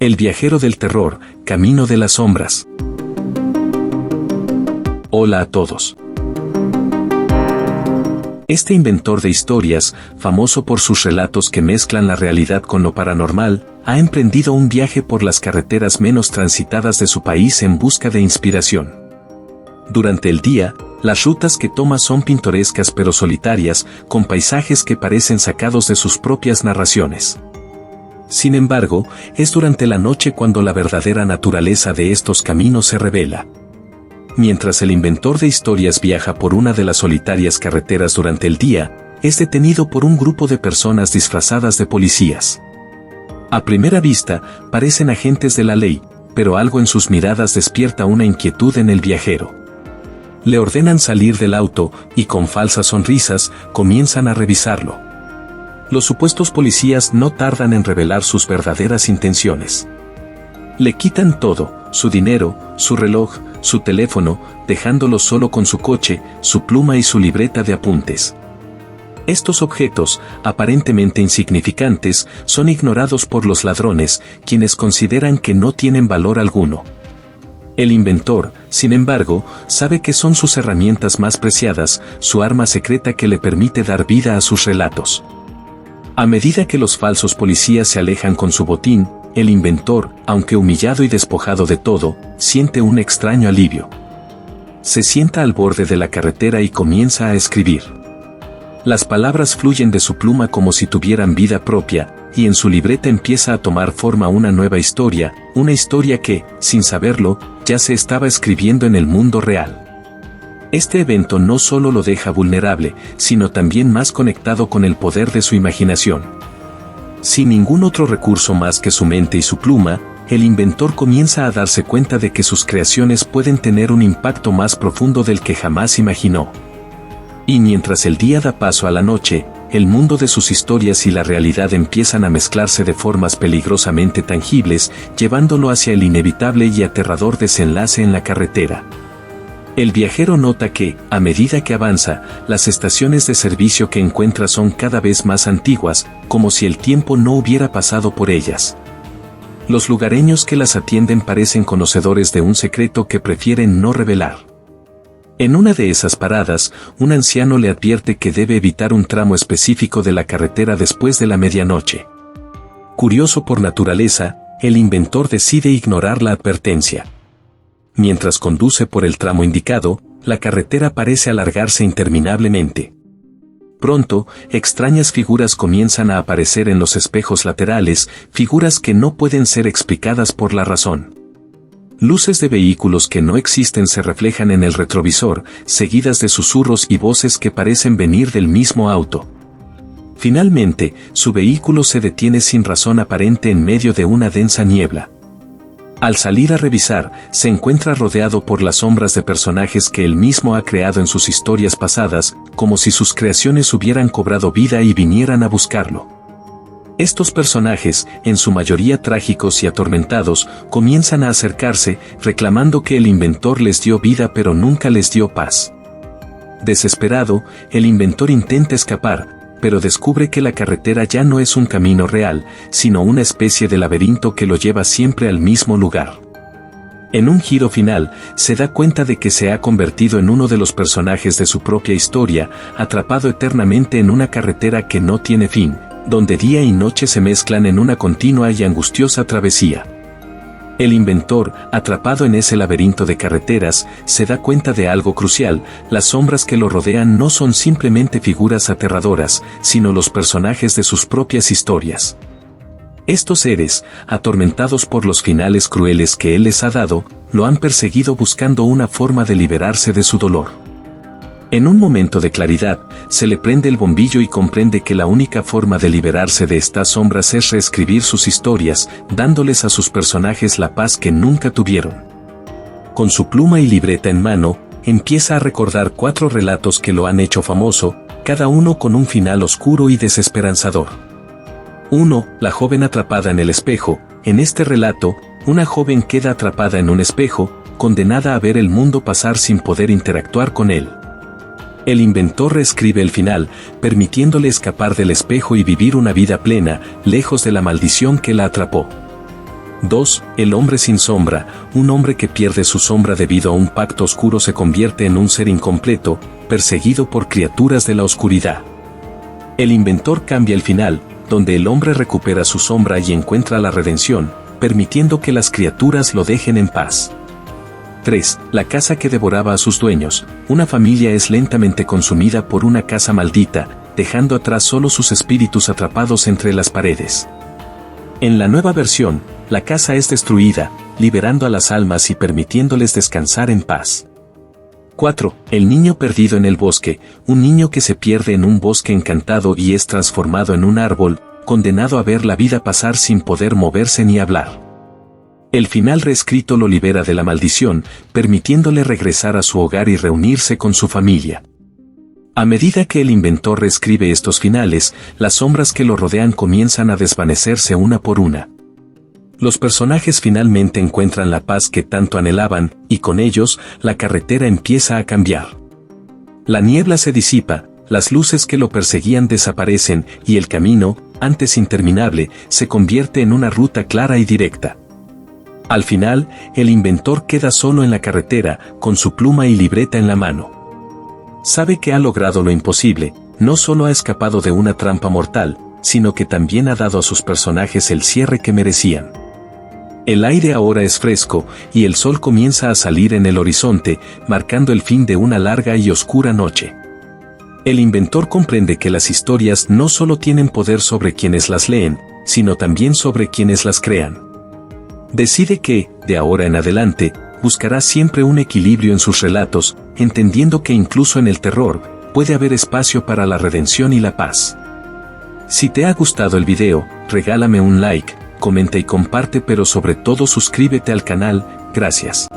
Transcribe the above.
El viajero del terror, camino de las sombras. Hola a todos. Este inventor de historias, famoso por sus relatos que mezclan la realidad con lo paranormal, ha emprendido un viaje por las carreteras menos transitadas de su país en busca de inspiración. Durante el día, las rutas que toma son pintorescas pero solitarias, con paisajes que parecen sacados de sus propias narraciones. Sin embargo, es durante la noche cuando la verdadera naturaleza de estos caminos se revela. Mientras el inventor de historias viaja por una de las solitarias carreteras durante el día, es detenido por un grupo de personas disfrazadas de policías. A primera vista, parecen agentes de la ley, pero algo en sus miradas despierta una inquietud en el viajero. Le ordenan salir del auto y con falsas sonrisas comienzan a revisarlo. Los supuestos policías no tardan en revelar sus verdaderas intenciones. Le quitan todo, su dinero, su reloj, su teléfono, dejándolo solo con su coche, su pluma y su libreta de apuntes. Estos objetos, aparentemente insignificantes, son ignorados por los ladrones, quienes consideran que no tienen valor alguno. El inventor, sin embargo, sabe que son sus herramientas más preciadas, su arma secreta que le permite dar vida a sus relatos. A medida que los falsos policías se alejan con su botín, el inventor, aunque humillado y despojado de todo, siente un extraño alivio. Se sienta al borde de la carretera y comienza a escribir. Las palabras fluyen de su pluma como si tuvieran vida propia, y en su libreta empieza a tomar forma una nueva historia, una historia que, sin saberlo, ya se estaba escribiendo en el mundo real. Este evento no solo lo deja vulnerable, sino también más conectado con el poder de su imaginación. Sin ningún otro recurso más que su mente y su pluma, el inventor comienza a darse cuenta de que sus creaciones pueden tener un impacto más profundo del que jamás imaginó. Y mientras el día da paso a la noche, el mundo de sus historias y la realidad empiezan a mezclarse de formas peligrosamente tangibles, llevándolo hacia el inevitable y aterrador desenlace en la carretera. El viajero nota que, a medida que avanza, las estaciones de servicio que encuentra son cada vez más antiguas, como si el tiempo no hubiera pasado por ellas. Los lugareños que las atienden parecen conocedores de un secreto que prefieren no revelar. En una de esas paradas, un anciano le advierte que debe evitar un tramo específico de la carretera después de la medianoche. Curioso por naturaleza, el inventor decide ignorar la advertencia. Mientras conduce por el tramo indicado, la carretera parece alargarse interminablemente. Pronto, extrañas figuras comienzan a aparecer en los espejos laterales, figuras que no pueden ser explicadas por la razón. Luces de vehículos que no existen se reflejan en el retrovisor, seguidas de susurros y voces que parecen venir del mismo auto. Finalmente, su vehículo se detiene sin razón aparente en medio de una densa niebla. Al salir a revisar, se encuentra rodeado por las sombras de personajes que él mismo ha creado en sus historias pasadas, como si sus creaciones hubieran cobrado vida y vinieran a buscarlo. Estos personajes, en su mayoría trágicos y atormentados, comienzan a acercarse, reclamando que el inventor les dio vida pero nunca les dio paz. Desesperado, el inventor intenta escapar, pero descubre que la carretera ya no es un camino real, sino una especie de laberinto que lo lleva siempre al mismo lugar. En un giro final, se da cuenta de que se ha convertido en uno de los personajes de su propia historia, atrapado eternamente en una carretera que no tiene fin, donde día y noche se mezclan en una continua y angustiosa travesía. El inventor, atrapado en ese laberinto de carreteras, se da cuenta de algo crucial: las sombras que lo rodean no son simplemente figuras aterradoras, sino los personajes de sus propias historias. Estos seres, atormentados por los finales crueles que él les ha dado, lo han perseguido buscando una forma de liberarse de su dolor. En un momento de claridad, se le prende el bombillo y comprende que la única forma de liberarse de estas sombras es reescribir sus historias, dándoles a sus personajes la paz que nunca tuvieron. Con su pluma y libreta en mano, empieza a recordar 4 relatos que lo han hecho famoso, cada uno con un final oscuro y desesperanzador. 1. La joven atrapada en el espejo. En este relato, una joven queda atrapada en un espejo, condenada a ver el mundo pasar sin poder interactuar con él. El inventor reescribe el final, permitiéndole escapar del espejo y vivir una vida plena, lejos de la maldición que la atrapó. 2. El hombre sin sombra. Un hombre que pierde su sombra debido a un pacto oscuro se convierte en un ser incompleto, perseguido por criaturas de la oscuridad. El inventor cambia el final, donde el hombre recupera su sombra y encuentra la redención, permitiendo que las criaturas lo dejen en paz. 3. La casa que devoraba a sus dueños. Una familia es lentamente consumida por una casa maldita, dejando atrás solo sus espíritus atrapados entre las paredes. En la nueva versión, la casa es destruida, liberando a las almas y permitiéndoles descansar en paz. 4. El niño perdido en el bosque. Un niño que se pierde en un bosque encantado y es transformado en un árbol, condenado a ver la vida pasar sin poder moverse ni hablar. El final reescrito lo libera de la maldición, permitiéndole regresar a su hogar y reunirse con su familia. A medida que el inventor reescribe estos finales, las sombras que lo rodean comienzan a desvanecerse una por una. Los personajes finalmente encuentran la paz que tanto anhelaban, y con ellos, la carretera empieza a cambiar. La niebla se disipa, las luces que lo perseguían desaparecen, y el camino, antes interminable, se convierte en una ruta clara y directa. Al final, el inventor queda solo en la carretera, con su pluma y libreta en la mano. Sabe que ha logrado lo imposible, no solo ha escapado de una trampa mortal, sino que también ha dado a sus personajes el cierre que merecían. El aire ahora es fresco, y el sol comienza a salir en el horizonte, marcando el fin de una larga y oscura noche. El inventor comprende que las historias no solo tienen poder sobre quienes las leen, sino también sobre quienes las crean. Decide que, de ahora en adelante, buscará siempre un equilibrio en sus relatos, entendiendo que incluso en el terror, puede haber espacio para la redención y la paz. Si te ha gustado el video, regálame un like, comenta y comparte, pero sobre todo suscríbete al canal. Gracias.